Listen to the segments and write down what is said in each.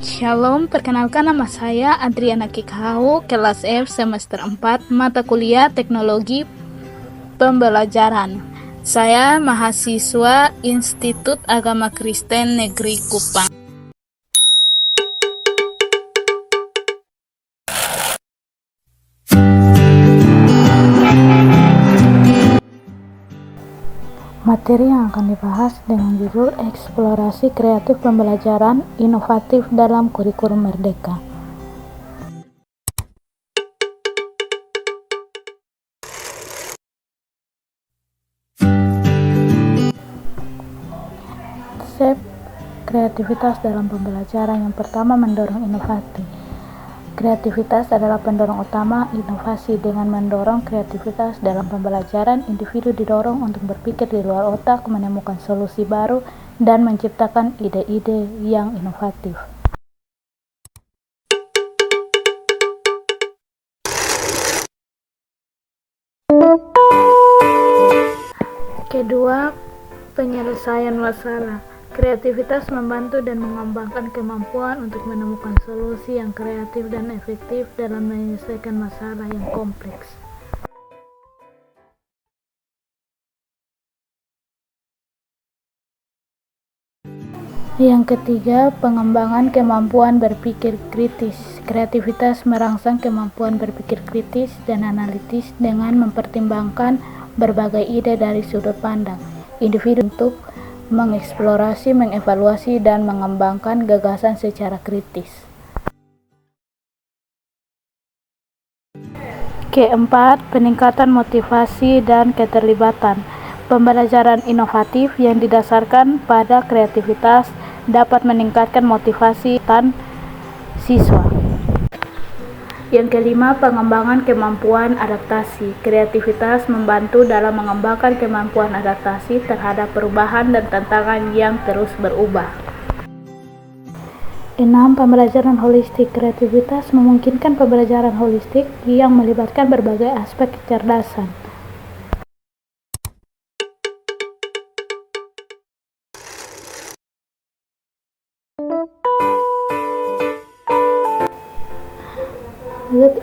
Shalom, perkenalkan nama saya Adriana Kikau, kelas F semester 4, mata kuliah Teknologi Pembelajaran. Saya mahasiswa Institut Agama Kristen Negeri Kupang. Materi yang akan dibahas dengan judul Eksplorasi Kreatif Pembelajaran Inovatif dalam Kurikulum Merdeka. Konsep kreativitas dalam pembelajaran yang pertama mendorong inovasi. Kreativitas adalah pendorong utama inovasi. Dengan mendorong kreativitas dalam pembelajaran, individu didorong untuk berpikir di luar otak, menemukan solusi baru, dan menciptakan ide-ide yang inovatif. Kedua, penyelesaian masalah. Kreativitas membantu dan mengembangkan kemampuan untuk menemukan solusi yang kreatif dan efektif dalam menyelesaikan masalah yang kompleks. Yang ketiga, pengembangan kemampuan berpikir kritis. Kreativitas merangsang kemampuan berpikir kritis dan analitis dengan mempertimbangkan berbagai ide dari sudut pandang individu untuk mengeksplorasi, mengevaluasi, dan mengembangkan gagasan secara kritis. Keempat, peningkatan motivasi dan keterlibatan. Pembelajaran inovatif yang didasarkan pada kreativitas dapat meningkatkan motivasi dan siswa. Yang kelima, pengembangan kemampuan adaptasi. Kreativitas membantu dalam mengembangkan kemampuan adaptasi terhadap perubahan dan tantangan yang terus berubah. 6. Pembelajaran holistik. Kreativitas memungkinkan pembelajaran holistik yang melibatkan berbagai aspek kecerdasan.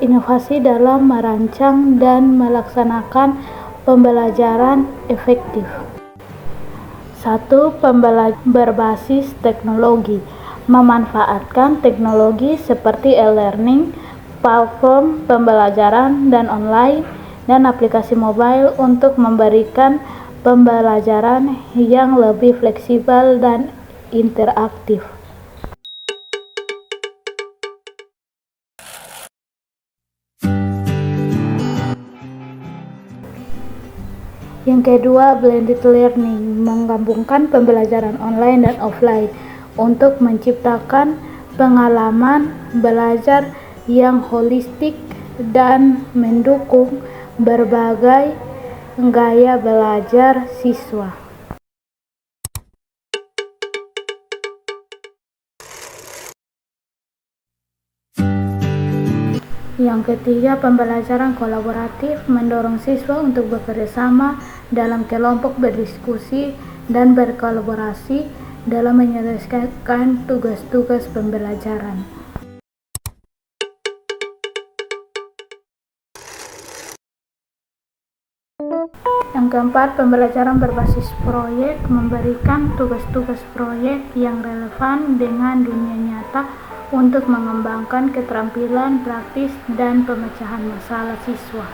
Inovasi dalam merancang dan melaksanakan pembelajaran efektif. 1. Pembelajaran berbasis teknologi. Memanfaatkan teknologi seperti e-learning, platform pembelajaran dan online, dan aplikasi mobile untuk memberikan pembelajaran yang lebih fleksibel dan interaktif. Yang kedua, blended learning, menggabungkan pembelajaran online dan offline untuk menciptakan pengalaman belajar yang holistik dan mendukung berbagai gaya belajar siswa. Yang ketiga, pembelajaran kolaboratif, mendorong siswa untuk bekerja sama dalam kelompok, berdiskusi, dan berkolaborasi dalam menyelesaikan tugas-tugas pembelajaran. Yang keempat, pembelajaran berbasis proyek, memberikan tugas-tugas proyek yang relevan dengan dunia nyata untuk mengembangkan keterampilan praktis dan pemecahan masalah siswa.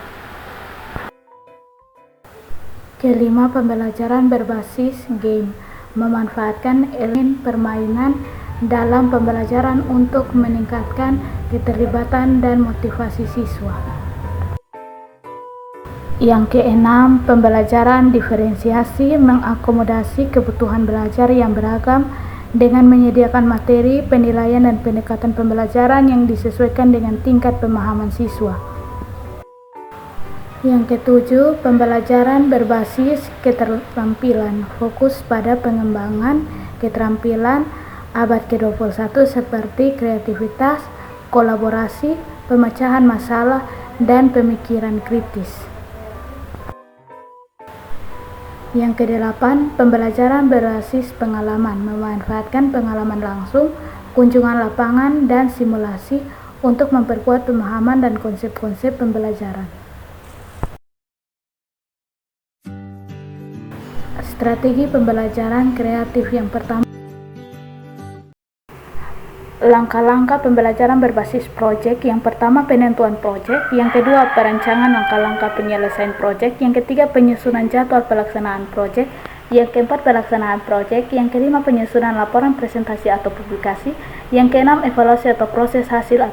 Kelima, pembelajaran berbasis game, memanfaatkan elemen permainan dalam pembelajaran untuk meningkatkan keterlibatan dan motivasi siswa. Yang keenam, pembelajaran diferensiasi, mengakomodasi kebutuhan belajar yang beragam dengan menyediakan materi, penilaian, dan pendekatan pembelajaran yang disesuaikan dengan tingkat pemahaman siswa. Yang ketujuh, pembelajaran berbasis keterampilan, fokus pada pengembangan keterampilan abad ke-21 seperti kreativitas, kolaborasi, pemecahan masalah, dan pemikiran kritis. Yang kedelapan, pembelajaran berbasis pengalaman, memanfaatkan pengalaman langsung, kunjungan lapangan, dan simulasi untuk memperkuat pemahaman dan konsep-konsep pembelajaran. Strategi pembelajaran kreatif yang pertama, langkah-langkah pembelajaran berbasis proyek. Yang pertama, penentuan proyek. Yang kedua, perencanaan langkah-langkah penyelesaian proyek. Yang ketiga, penyusunan jadwal pelaksanaan proyek. Yang keempat, pelaksanaan proyek. Yang kelima, penyusunan laporan, presentasi atau publikasi. Yang keenam, evaluasi atau proses hasil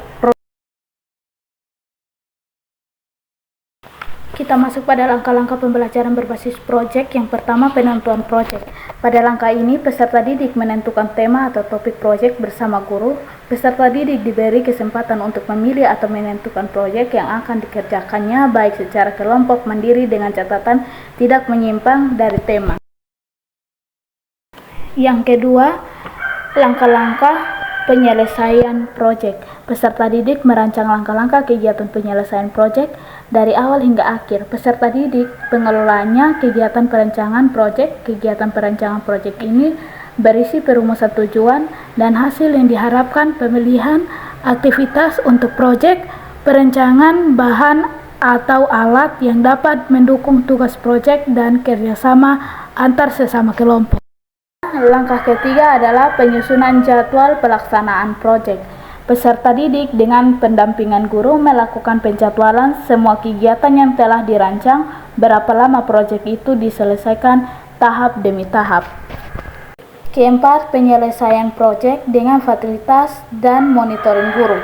Kita masuk pada langkah-langkah pembelajaran berbasis proyek. Yang pertama, penentuan proyek. Pada langkah ini, peserta didik menentukan tema atau topik proyek bersama guru. Peserta didik diberi kesempatan untuk memilih atau menentukan proyek yang akan dikerjakannya, baik secara kelompok mandiri dengan catatan tidak menyimpang dari tema. Yang kedua, langkah-langkah penyelesaian proyek. Peserta didik merancang langkah-langkah kegiatan penyelesaian proyek dari awal hingga akhir. Peserta didik pengelolanya kegiatan perencanaan proyek. Kegiatan perencanaan proyek ini berisi perumusan tujuan dan hasil yang diharapkan, pemilihan aktivitas untuk proyek, perencanaan bahan atau alat yang dapat mendukung tugas proyek, dan kerjasama antar sesama kelompok. Langkah ketiga adalah penyusunan jadwal pelaksanaan proyek. Peserta didik dengan pendampingan guru melakukan penjadwalan semua kegiatan yang telah dirancang, berapa lama proyek itu diselesaikan tahap demi tahap. Keempat, penyelesaian proyek dengan fasilitas dan monitoring guru.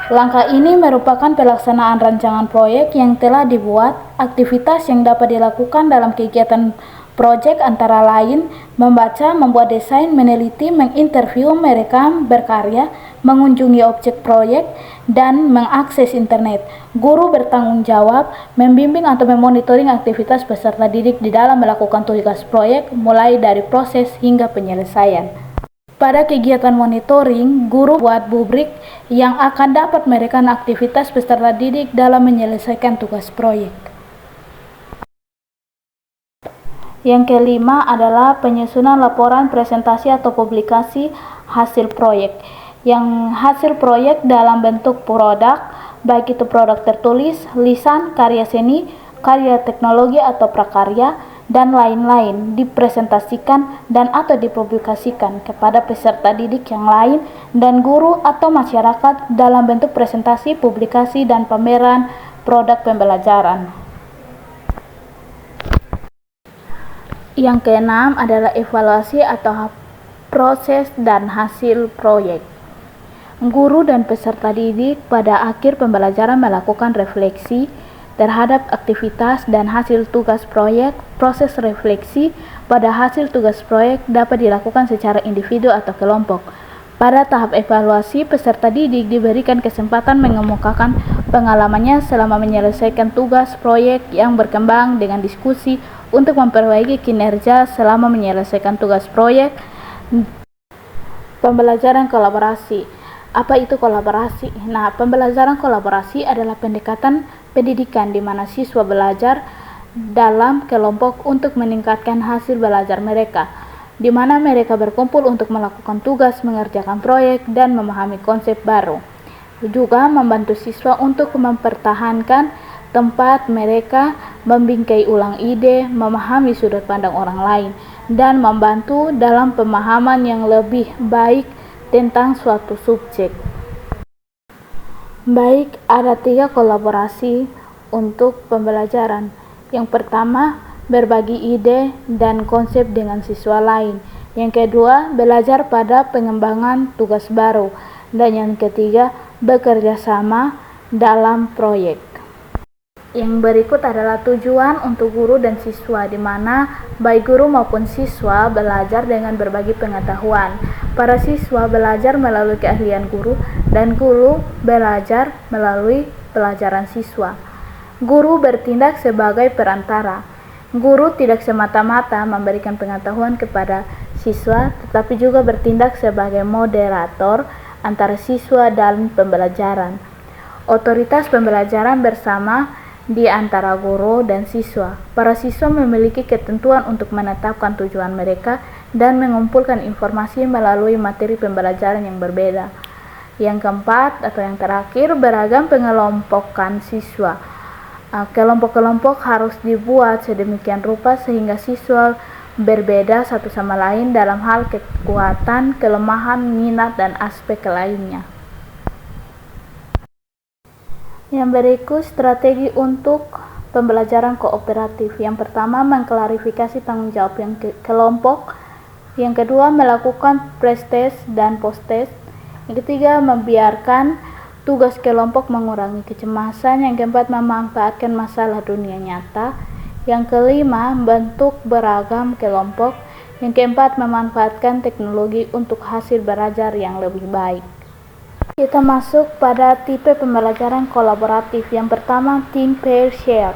Langkah ini merupakan pelaksanaan rancangan proyek yang telah dibuat. Aktivitas yang dapat dilakukan dalam kegiatan proyek antara lain membaca, membuat desain, meneliti, menginterview, merekam, berkarya, mengunjungi objek proyek, dan mengakses internet. Guru bertanggung jawab membimbing atau memonitoring aktivitas peserta didik di dalam melakukan tugas proyek, mulai dari proses hingga penyelesaian. Pada kegiatan monitoring, guru buat rubrik yang akan dapat merekam aktivitas peserta didik dalam menyelesaikan tugas proyek. Yang kelima adalah penyusunan laporan, presentasi atau publikasi hasil proyek. Yang hasil proyek dalam bentuk produk, baik itu produk tertulis, lisan, karya seni, karya teknologi atau prakarya, dan lain-lain, dipresentasikan dan atau dipublikasikan kepada peserta didik yang lain dan guru atau masyarakat dalam bentuk presentasi, publikasi, dan pameran produk pembelajaran. Yang keenam adalah evaluasi atau proses dan hasil proyek. Guru dan peserta didik pada akhir pembelajaran melakukan refleksi terhadap aktivitas dan hasil tugas proyek. Proses refleksi pada hasil tugas proyek dapat dilakukan secara individu atau kelompok. Pada tahap evaluasi, peserta didik diberikan kesempatan mengemukakan pengalamannya selama menyelesaikan tugas proyek yang berkembang dengan diskusi untuk memperbaiki kinerja selama menyelesaikan tugas proyek. Pembelajaran kolaborasi. Apa itu kolaborasi? Nah, pembelajaran kolaborasi adalah pendekatan pendidikan di mana siswa belajar dalam kelompok untuk meningkatkan hasil belajar mereka, di mana mereka berkumpul untuk melakukan tugas, mengerjakan proyek, dan memahami konsep baru. Juga membantu siswa untuk mempertahankan tempat mereka, membingkai ulang ide, memahami sudut pandang orang lain, dan membantu dalam pemahaman yang lebih baik tentang suatu subjek. Baik, ada 3 kolaborasi untuk pembelajaran. Yang pertama, berbagi ide dan konsep dengan siswa lain. Yang kedua, belajar pada pengembangan tugas baru. Dan yang ketiga, bekerja sama dalam proyek. Yang berikut adalah tujuan untuk guru dan siswa, di mana baik guru maupun siswa belajar dengan berbagi pengetahuan. Para siswa belajar melalui keahlian guru, dan guru belajar melalui pelajaran siswa. Guru bertindak sebagai perantara. Guru tidak semata-mata memberikan pengetahuan kepada siswa, tetapi juga bertindak sebagai moderator antara siswa dan pembelajaran. Otoritas pembelajaran bersama di antara guru dan siswa. Para siswa memiliki ketentuan untuk menetapkan tujuan mereka dan mengumpulkan informasi melalui materi pembelajaran yang berbeda. Yang keempat atau yang terakhir, beragam pengelompokan siswa. Kelompok-kelompok harus dibuat sedemikian rupa sehingga siswa berbeda satu sama lain dalam hal kekuatan, kelemahan, minat, dan aspek lainnya. Yang berikut strategi untuk pembelajaran kooperatif. Yang pertama, mengklarifikasi tanggung jawab yang kelompok. Yang kedua, melakukan pre-test dan post-test. Yang ketiga, membiarkan tugas kelompok mengurangi kecemasan. Yang keempat, memanfaatkan masalah dunia nyata. Yang kelima, membentuk beragam kelompok. Yang keempat, memanfaatkan teknologi untuk hasil belajar yang lebih baik. Kita masuk pada tipe pembelajaran kolaboratif. Yang pertama, think, pair, share.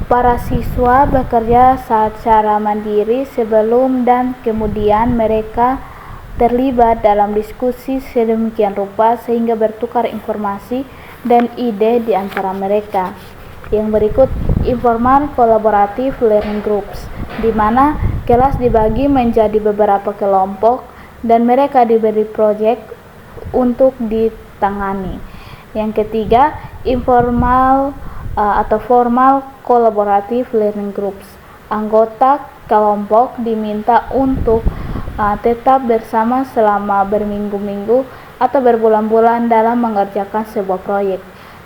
Para siswa bekerja secara mandiri sebelum dan kemudian mereka terlibat dalam diskusi sedemikian rupa sehingga bertukar informasi dan ide di antara mereka. Yang berikut, informal collaborative learning groups, di mana kelas dibagi menjadi beberapa kelompok dan mereka diberi proyek untuk ditangani. Yang ketiga, informal atau formal collaborative learning groups. Anggota kelompok diminta untuk tetap bersama selama berminggu-minggu atau berbulan-bulan dalam mengerjakan sebuah proyek.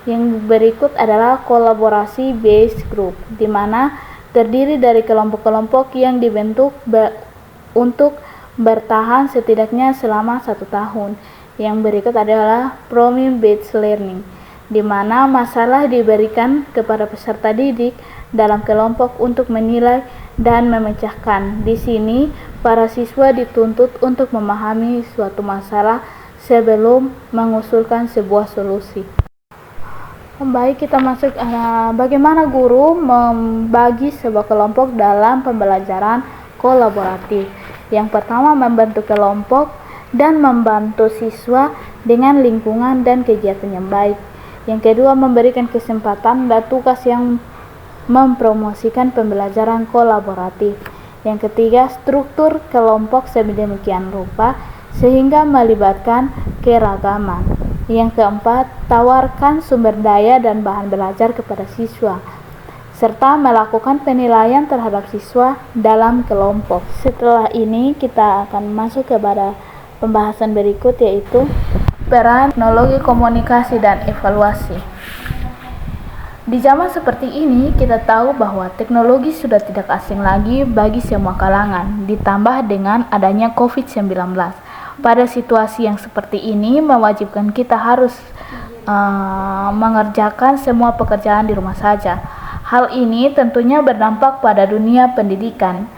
Yang berikut adalah kolaborasi based group, di mana terdiri dari kelompok-kelompok yang dibentuk untuk bertahan setidaknya selama 1 tahun. Yang berikut adalah problem based learning, di mana masalah diberikan kepada peserta didik dalam kelompok untuk menilai dan memecahkan. Di sini, para siswa dituntut untuk memahami suatu masalah sebelum mengusulkan sebuah solusi. Baik, kita masuk bagaimana guru membagi sebuah kelompok dalam pembelajaran kolaboratif. Yang pertama, membentuk kelompok dan membantu siswa dengan lingkungan dan kegiatan yang baik. Yang kedua, memberikan kesempatan dan tugas yang mempromosikan pembelajaran kolaboratif. Yang ketiga, struktur kelompok sedemikian rupa sehingga melibatkan keragaman. Yang keempat, tawarkan sumber daya dan bahan belajar kepada siswa, serta melakukan penilaian terhadap siswa dalam kelompok. Setelah ini, kita akan masuk kepada pembahasan berikut, yaitu peran teknologi komunikasi dan evaluasi. Di zaman seperti ini, kita tahu bahwa teknologi sudah tidak asing lagi bagi semua kalangan, ditambah dengan adanya COVID-19. Pada situasi yang seperti ini, mewajibkan kita harus mengerjakan semua pekerjaan di rumah saja. Hal ini tentunya berdampak pada dunia pendidikan.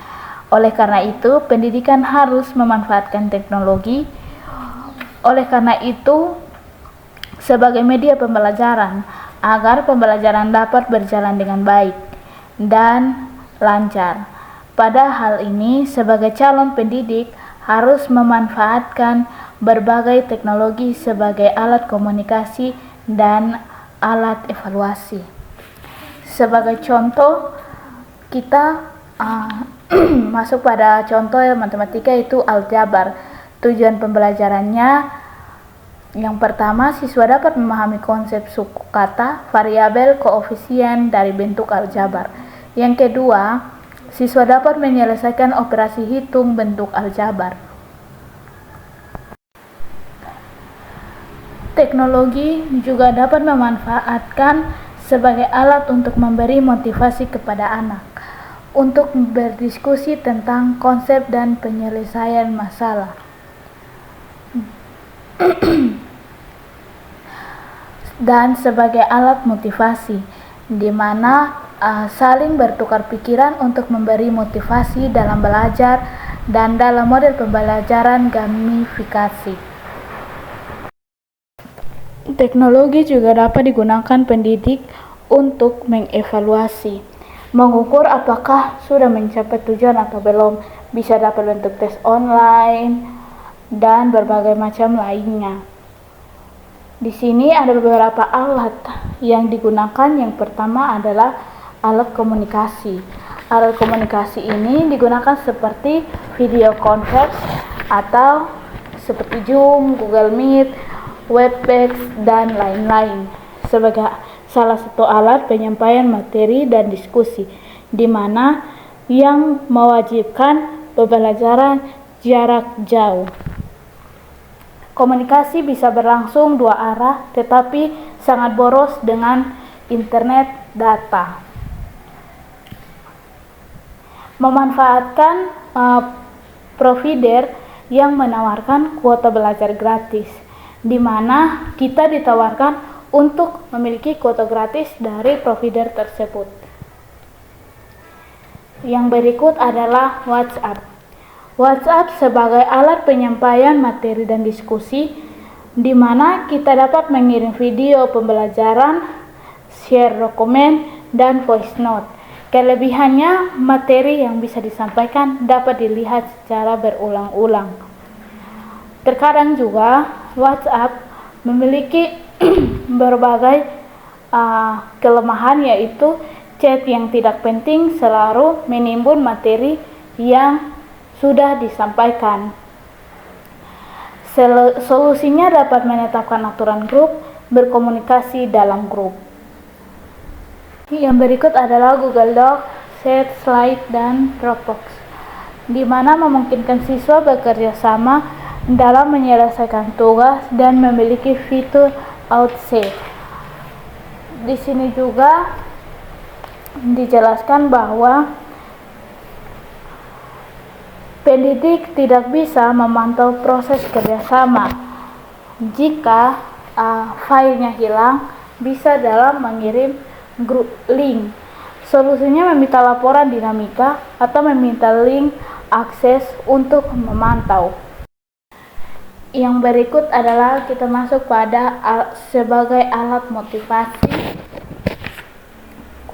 Oleh karena itu, pendidikan harus memanfaatkan teknologi. Oleh karena itu, sebagai media pembelajaran, agar pembelajaran dapat berjalan dengan baik dan lancar. Pada hal ini, sebagai calon pendidik, harus memanfaatkan berbagai teknologi sebagai alat komunikasi dan alat evaluasi. Sebagai contoh, kita masuk pada contoh matematika, yaitu aljabar. Tujuan pembelajarannya, yang pertama, siswa dapat memahami konsep suku kata, variabel, koefisien dari bentuk aljabar. Yang kedua, siswa dapat menyelesaikan operasi hitung bentuk aljabar. Teknologi juga dapat memanfaatkan sebagai alat untuk memberi motivasi kepada anak untuk berdiskusi tentang konsep dan penyelesaian masalah. Dan sebagai alat motivasi, di mana saling bertukar pikiran untuk memberi motivasi dalam belajar dan dalam model pembelajaran gamifikasi. Teknologi juga dapat digunakan pendidik untuk mengevaluasi, mengukur apakah sudah mencapai tujuan atau belum, bisa dapat bentuk tes online, dan berbagai macam lainnya. Di sini ada beberapa alat yang digunakan. Yang pertama adalah alat komunikasi. Alat komunikasi ini digunakan seperti video conference atau seperti Zoom, Google Meet, Webex, dan lain-lain sebagai salah satu alat penyampaian materi dan diskusi, di mana yang mewajibkan pembelajaran jarak jauh. Komunikasi bisa berlangsung dua arah, tetapi sangat boros dengan internet data. Memanfaatkan provider yang menawarkan kuota belajar gratis, di mana kita ditawarkan untuk memiliki kuota gratis dari provider tersebut. Yang berikut adalah WhatsApp. WhatsApp sebagai alat penyampaian materi dan diskusi, di mana kita dapat mengirim video pembelajaran, share dokumen, dan voice note. Kelebihannya, materi yang bisa disampaikan dapat dilihat secara berulang-ulang. Terkadang juga WhatsApp memiliki berbagai kelemahan, yaitu chat yang tidak penting selalu menimbun materi yang sudah disampaikan. Solusinya dapat menetapkan aturan grup, berkomunikasi dalam grup. Yang berikut adalah Google Docs, Sheets, Slide, dan Dropbox, di mana memungkinkan siswa bekerja sama dalam menyelesaikan tugas dan memiliki fitur auto-save. Di sini juga dijelaskan bahwa pendidik tidak bisa memantau proses kerjasama jika filenya hilang, bisa dalam mengirim grup link. Solusinya meminta laporan dinamika atau meminta link akses untuk memantau. Yang berikut adalah kita masuk pada sebagai alat motivasi,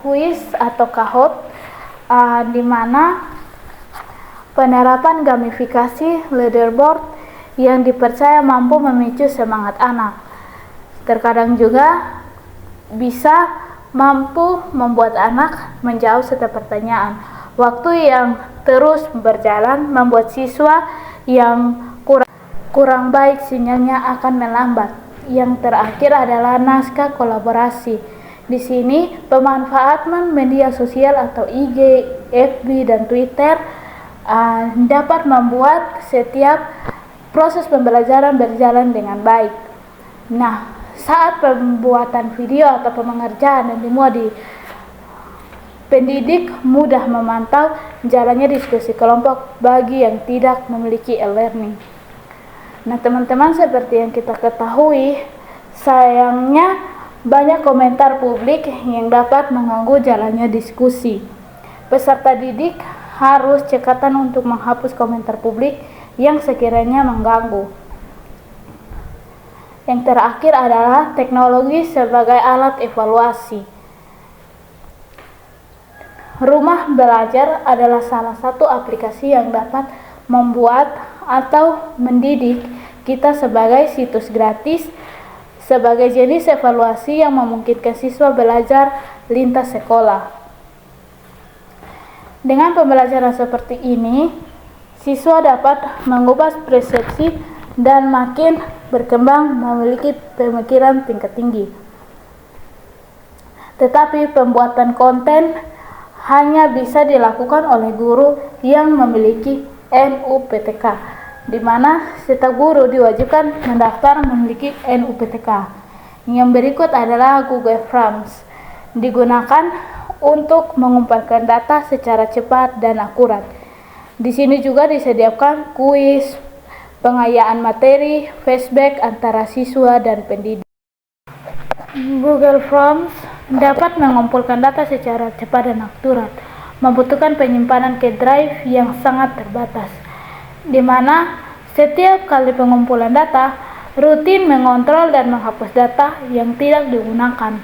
kuis atau Kahoot, di mana penerapan gamifikasi leaderboard yang dipercaya mampu memicu semangat anak. Terkadang juga bisa mampu membuat anak menjawab setiap pertanyaan. Waktu yang terus berjalan membuat siswa yang kurang baik sinyalnya akan melambat. Yang terakhir adalah naskah kolaborasi. Di sini pemanfaatan media sosial atau IG, FB, dan Twitter dapat membuat setiap proses pembelajaran berjalan dengan baik. Nah, saat pembuatan video atau pengerjaan dan semua di pendidik mudah memantau jalannya diskusi kelompok bagi yang tidak memiliki e-learning. Nah, teman-teman, seperti yang kita ketahui, sayangnya banyak komentar publik yang dapat mengganggu jalannya diskusi. Peserta didik harus cekatan untuk menghapus komentar publik yang sekiranya mengganggu. Yang terakhir adalah teknologi sebagai alat evaluasi. Rumah Belajar adalah salah satu aplikasi yang dapat membuat atau mendidik kita sebagai situs gratis sebagai jenis evaluasi yang memungkinkan siswa belajar lintas sekolah. Dengan pembelajaran seperti ini, siswa dapat mengubah persepsi dan makin berkembang memiliki pemikiran tingkat tinggi. Tetapi pembuatan konten hanya bisa dilakukan oleh guru yang memiliki NUPTK, di mana setiap guru diwajibkan mendaftar memiliki NUPTK. Yang berikut adalah Google Forms, digunakan untuk mengumpulkan data secara cepat dan akurat. Di sini juga disediakan kuis, pengayaan materi, feedback antara siswa dan pendidik. Google Forms dapat mengumpulkan data secara cepat dan akurat, membutuhkan penyimpanan ke drive yang sangat terbatas, di mana setiap kali pengumpulan data, rutin mengontrol dan menghapus data yang tidak digunakan,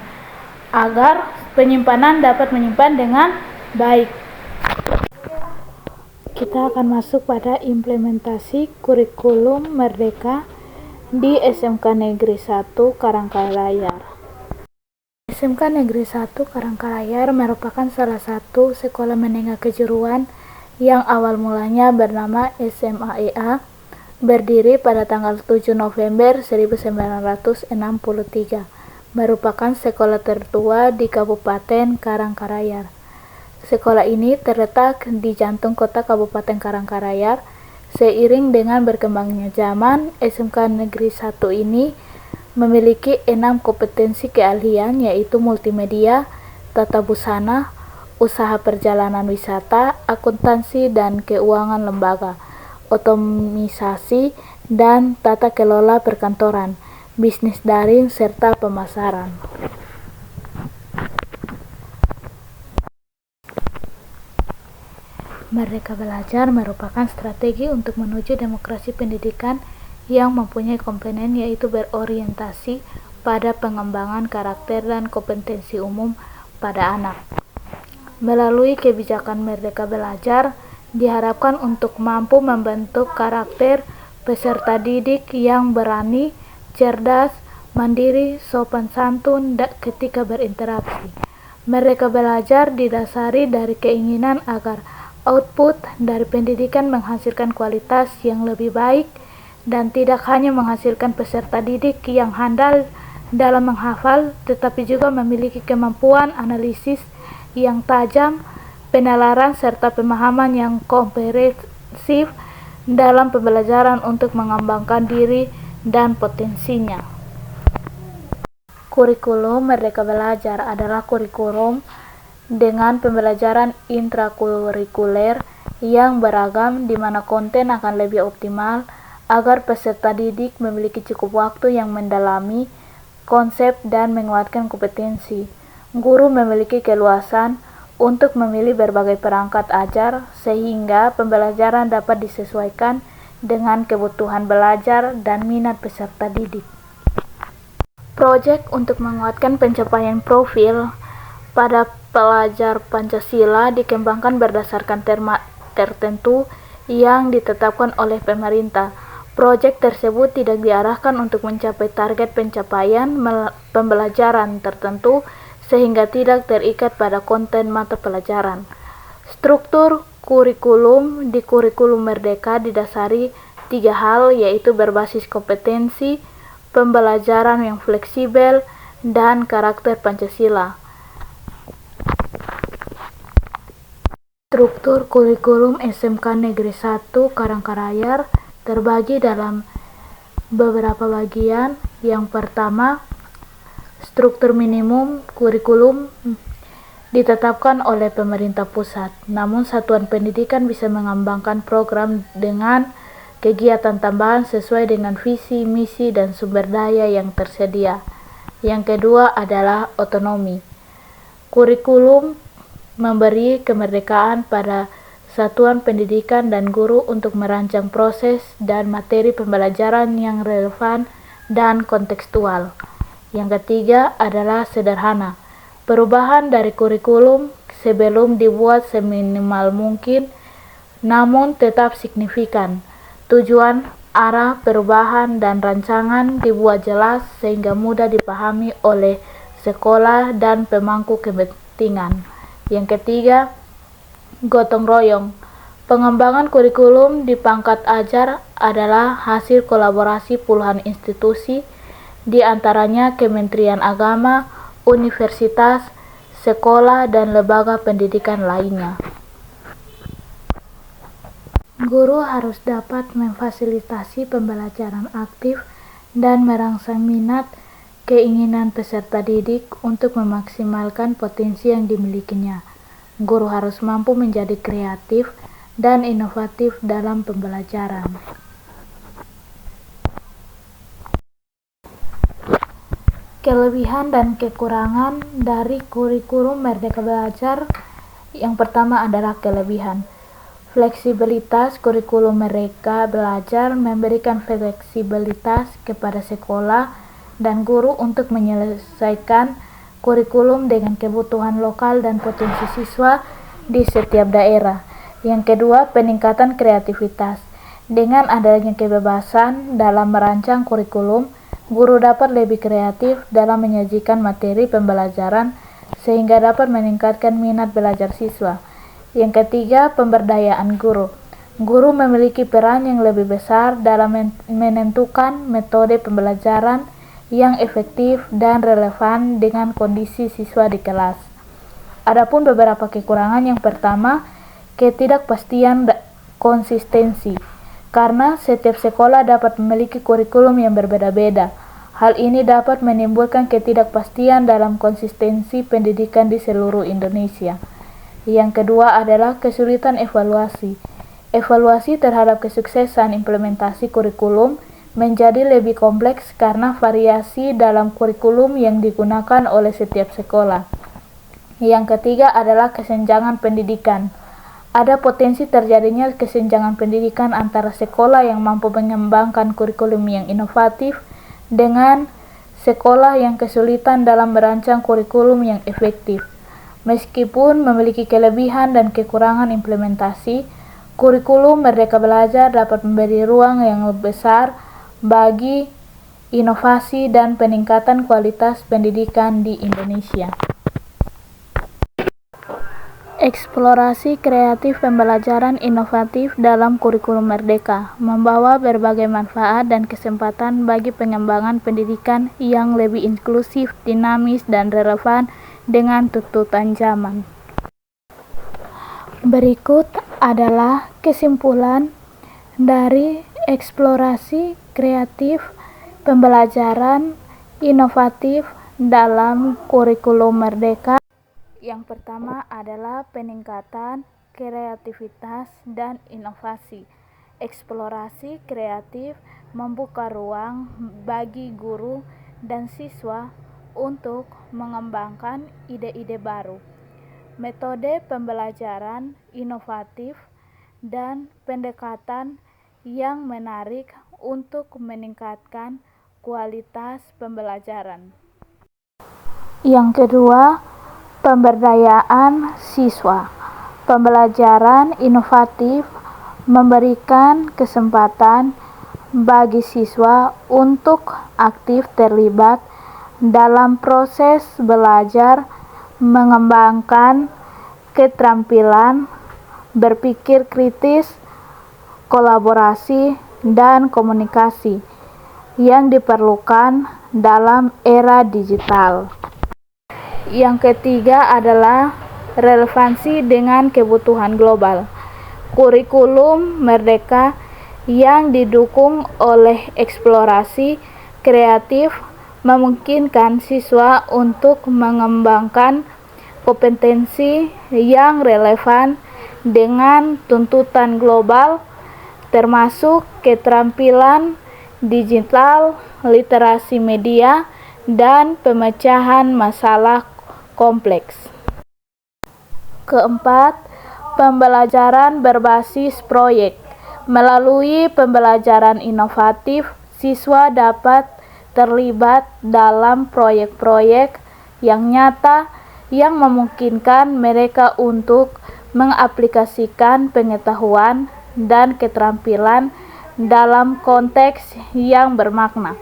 agar penyimpanan dapat menyimpan dengan baik. Kita akan masuk pada implementasi kurikulum Merdeka, di SMK Negeri 1 Karangkalayar. SMK Negeri 1 Karangkalayar merupakan salah satu sekolah menengah kejuruan yang awal mulanya bernama SMAEA, berdiri pada tanggal 7 November 1963, merupakan sekolah tertua di Kabupaten Karangkalayar. Sekolah ini terletak di jantung kota Kabupaten Karangkalayar. Seiring dengan berkembangnya zaman, SMK Negeri 1 ini memiliki 6 kompetensi keahlian, yaitu multimedia, tata busana, usaha perjalanan wisata, akuntansi dan keuangan lembaga, otomisasi dan tata kelola perkantoran, bisnis daring, serta pemasaran. Merdeka Belajar merupakan strategi untuk menuju demokrasi pendidikan yang mempunyai komponen, yaitu berorientasi pada pengembangan karakter dan kompetensi umum pada anak. Melalui kebijakan Merdeka Belajar, diharapkan untuk mampu membentuk karakter peserta didik yang berani, cerdas, mandiri, sopan santun ketika berinteraksi. Merdeka Belajar didasari dari keinginan agar output dari pendidikan menghasilkan kualitas yang lebih baik dan tidak hanya menghasilkan peserta didik yang handal dalam menghafal, tetapi juga memiliki kemampuan analisis yang tajam, penalaran, serta pemahaman yang komprehensif dalam pembelajaran untuk mengembangkan diri dan potensinya. Kurikulum Merdeka Belajar adalah kurikulum dengan pembelajaran intrakurikuler yang beragam, di mana konten akan lebih optimal agar peserta didik memiliki cukup waktu yang mendalami konsep dan menguatkan kompetensi. Guru memiliki keluasan untuk memilih berbagai perangkat ajar sehingga pembelajaran dapat disesuaikan dengan kebutuhan belajar dan minat peserta didik. Proyek untuk menguatkan pencapaian profil pada pelajar Pancasila dikembangkan berdasarkan tema tertentu yang ditetapkan oleh pemerintah. Proyek tersebut tidak diarahkan untuk mencapai target pencapaian pembelajaran tertentu sehingga tidak terikat pada konten mata pelajaran. Struktur kurikulum di kurikulum Merdeka didasari 3 hal, yaitu berbasis kompetensi, pembelajaran yang fleksibel, dan karakter Pancasila. Struktur kurikulum SMK Negeri 1 Karangkalayar terbagi dalam beberapa bagian. Yang pertama, struktur minimum kurikulum ditetapkan oleh pemerintah pusat, namun satuan pendidikan bisa mengembangkan program dengan kegiatan tambahan sesuai dengan visi, misi, dan sumber daya yang tersedia. Yang kedua adalah otonomi. Kurikulum memberi kemerdekaan pada satuan pendidikan dan guru untuk merancang proses dan materi pembelajaran yang relevan dan kontekstual. Yang ketiga adalah sederhana. Perubahan dari kurikulum sebelum dibuat seminimal mungkin, namun tetap signifikan. Tujuan, arah perubahan, dan rancangan dibuat jelas sehingga mudah dipahami oleh sekolah dan pemangku kepentingan. Yang ketiga, gotong royong. Pengembangan kurikulum di pangkat ajar adalah hasil kolaborasi puluhan institusi, di antaranya Kementerian Agama, universitas, sekolah, dan lembaga pendidikan lainnya. Guru harus dapat memfasilitasi pembelajaran aktif dan merangsang minat keinginan peserta didik untuk memaksimalkan potensi yang dimilikinya. Guru harus mampu menjadi kreatif dan inovatif dalam pembelajaran. Kelebihan dan kekurangan dari kurikulum Merdeka Belajar. Yang pertama adalah kelebihan. Fleksibilitas kurikulum Merdeka Belajar memberikan fleksibilitas kepada sekolah dan guru untuk menyelesaikan kurikulum dengan kebutuhan lokal dan potensi siswa di setiap daerah. Yang kedua, peningkatan kreativitas. Dengan adanya kebebasan dalam merancang kurikulum, guru dapat lebih kreatif dalam menyajikan materi pembelajaran sehingga dapat meningkatkan minat belajar siswa. Yang ketiga, pemberdayaan guru. Guru memiliki peran yang lebih besar dalam menentukan metode pembelajaran yang efektif dan relevan dengan kondisi siswa di kelas. Adapun beberapa kekurangan, yang pertama, ketidakpastian konsistensi. Karena setiap sekolah dapat memiliki kurikulum yang berbeda-beda. Hal ini dapat menimbulkan ketidakpastian dalam konsistensi pendidikan di seluruh Indonesia. Yang kedua adalah kesulitan evaluasi. Evaluasi terhadap kesuksesan implementasi kurikulum menjadi lebih kompleks karena variasi dalam kurikulum yang digunakan oleh setiap sekolah. Yang ketiga adalah kesenjangan pendidikan. Ada potensi terjadinya kesenjangan pendidikan antara sekolah yang mampu mengembangkan kurikulum yang inovatif dengan sekolah yang kesulitan dalam merancang kurikulum yang efektif. Meskipun memiliki kelebihan dan kekurangan implementasi, kurikulum Merdeka Belajar dapat memberi ruang yang lebih besar bagi inovasi dan peningkatan kualitas pendidikan di Indonesia. Eksplorasi kreatif pembelajaran inovatif dalam kurikulum Merdeka membawa berbagai manfaat dan kesempatan bagi pengembangan pendidikan yang lebih inklusif, dinamis, dan relevan dengan tuntutan zaman. Berikut adalah kesimpulan dari eksplorasi kreatif pembelajaran inovatif dalam kurikulum Merdeka. Yang pertama adalah peningkatan kreativitas dan inovasi. Eksplorasi kreatif membuka ruang bagi guru dan siswa untuk mengembangkan ide-ide baru, metode pembelajaran inovatif, dan pendekatan yang menarik untuk meningkatkan kualitas pembelajaran. Yang kedua, pemberdayaan siswa. Pembelajaran inovatif memberikan kesempatan bagi siswa untuk aktif terlibat dalam proses belajar, mengembangkan keterampilan berpikir kritis, kolaborasi, dan komunikasi yang diperlukan dalam era digital. Yang ketiga adalah relevansi dengan kebutuhan global. Kurikulum Merdeka yang didukung oleh eksplorasi kreatif memungkinkan siswa untuk mengembangkan kompetensi yang relevan dengan tuntutan global, termasuk keterampilan digital, literasi media, dan pemecahan masalah kompleks. Keempat, pembelajaran berbasis proyek. Melalui pembelajaran inovatif, siswa dapat terlibat dalam proyek-proyek yang nyata yang memungkinkan mereka untuk mengaplikasikan pengetahuan dan keterampilan dalam konteks yang bermakna,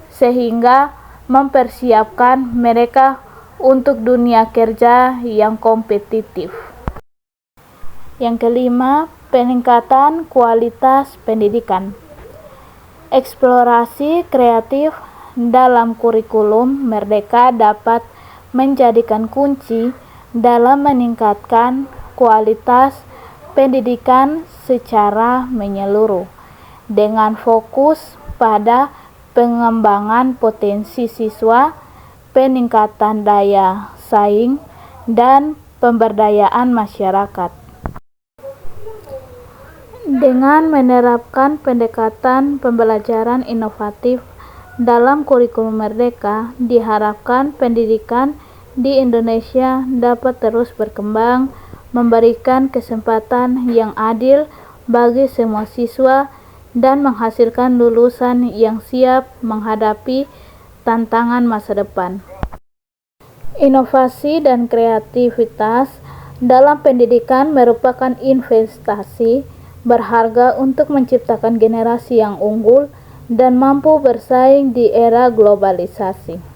sehingga mempersiapkan mereka untuk dunia kerja yang kompetitif. Yang kelima, peningkatan kualitas pendidikan. Eksplorasi kreatif dalam kurikulum Merdeka dapat menjadikan kunci dalam meningkatkan kualitas pendidikan secara menyeluruh, dengan fokus pada pengembangan potensi siswa, peningkatan daya saing, dan pemberdayaan masyarakat. Dengan menerapkan pendekatan pembelajaran inovatif dalam kurikulum Merdeka, diharapkan pendidikan di Indonesia dapat terus berkembang, memberikan kesempatan yang adil bagi semua siswa, dan menghasilkan lulusan yang siap menghadapi tantangan masa depan. Inovasi dan kreativitas dalam pendidikan merupakan investasi berharga untuk menciptakan generasi yang unggul dan mampu bersaing di era globalisasi.